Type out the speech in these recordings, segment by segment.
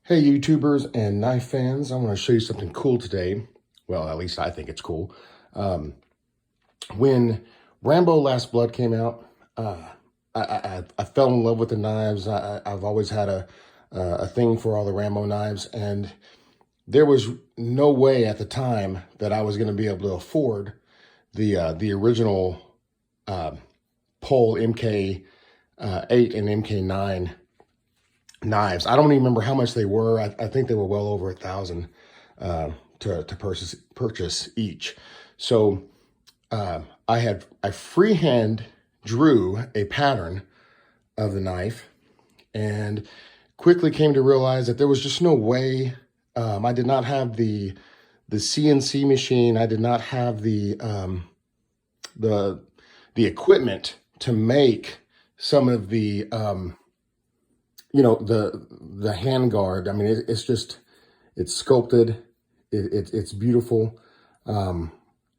Hey YouTubers and knife fans, I want to show you something cool today. Well, at least I think it's cool. When Rambo Last Blood came out, I fell in love with the knives. I've always had a thing for all the Rambo knives, and there was no way at the time that I was going to be able to afford the original Pole MK 8 and MK 9 knives. I don't even remember how much they were. I think they were well over $1,000 to purchase each. So I freehand drew a pattern of the knife and quickly came to realize that there was just no way. I did not have the CNC machine. I did not have the equipment to make some of the the hand guard. I mean, it's sculpted. It's beautiful. I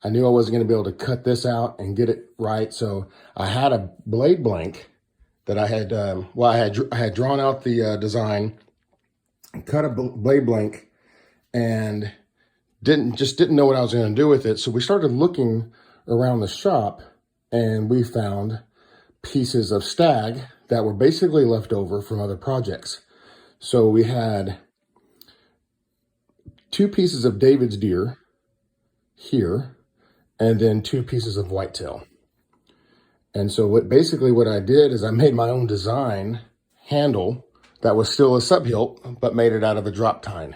knew I wasn't going to be able to cut this out and get it right. So I had a blade blank that I had, I had drawn out the design, cut a blade blank, and didn't know what I was going to do with it. So we started looking around the shop, and we found pieces of Stag that were basically left over from other projects. So we had 2 pieces of David's deer here, and then 2 pieces of whitetail. And so what I did is I made my own design handle that was still a sub hilt, but made it out of a drop tine.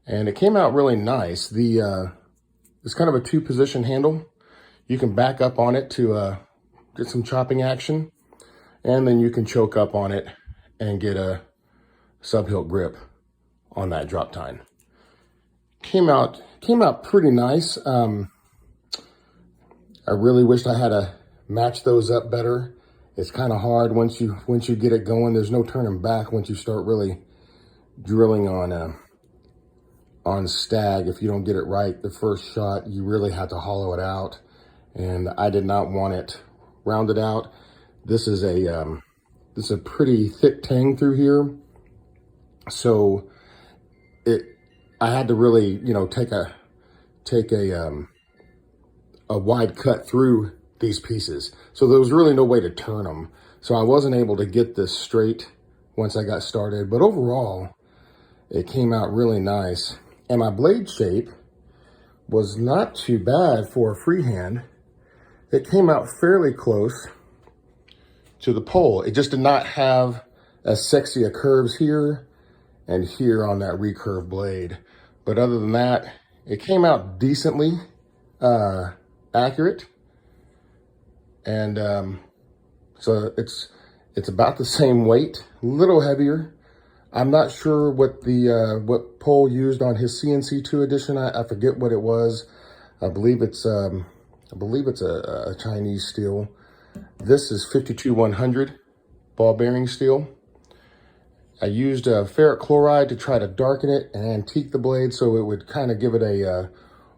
And it came out really nice. It's kind of a 2-position handle. You can back up on it to get some chopping action, and then you can choke up on it and get a sub hilt grip on that drop tine. Came out pretty nice. I really wished I had to match those up better. It's kind of hard once you get it going. There's no turning back once you start really drilling on Stag. If you don't get it right the first shot, you really have to hollow it out. And I did not want it rounded out. This is a pretty thick tang through here, so I had to really take a wide cut through these pieces. So there was really no way to turn them. So I wasn't able to get this straight once I got started. But overall, it came out really nice, and my blade shape was not too bad for a freehand. It came out fairly close to the pole. It just did not have as sexy a curves here and here on that recurve blade. But other than that, it came out decently accurate. And so it's about the same weight, a little heavier. I'm not sure what what Pole used on his CNC 2 edition. I forget what it was. I believe it's a Chinese steel. This is 52-100 ball bearing steel. I used ferric chloride to try to darken it and antique the blade so it would kind of give it a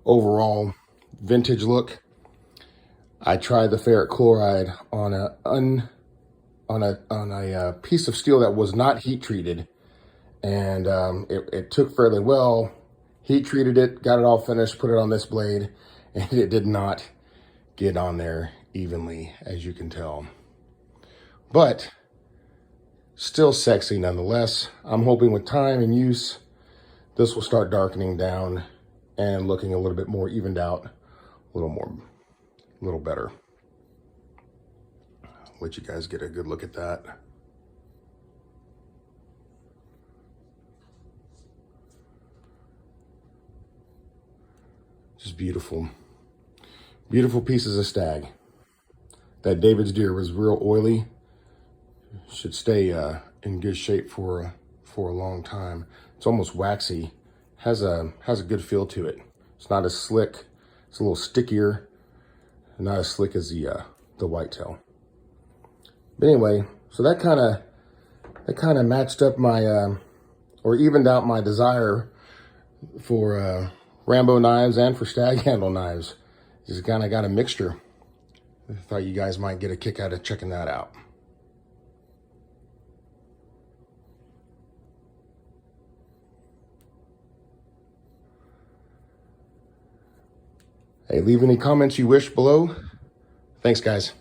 overall vintage look. I tried the ferric chloride on a piece of steel that was not heat treated, and it took fairly well. Heat treated it, got it all finished, put it on this blade, and it did not get on there evenly, as you can tell. But still sexy nonetheless. I'm hoping with time and use, this will start darkening down and looking a little bit more evened out, a little better. I'll let you guys get a good look at that. Just beautiful. Beautiful pieces of Stag. That David's deer was real oily. Should stay in good shape for a long time. It's almost waxy. Has a good feel to it. It's not as slick. It's a little stickier. Not as slick as the whitetail. But anyway, so that kind of matched up my or evened out my desire for Rambo knives and for Stag handle knives. Just kind of got a mixture. I thought you guys might get a kick out of checking that out. Hey, leave any comments you wish below. Thanks, guys.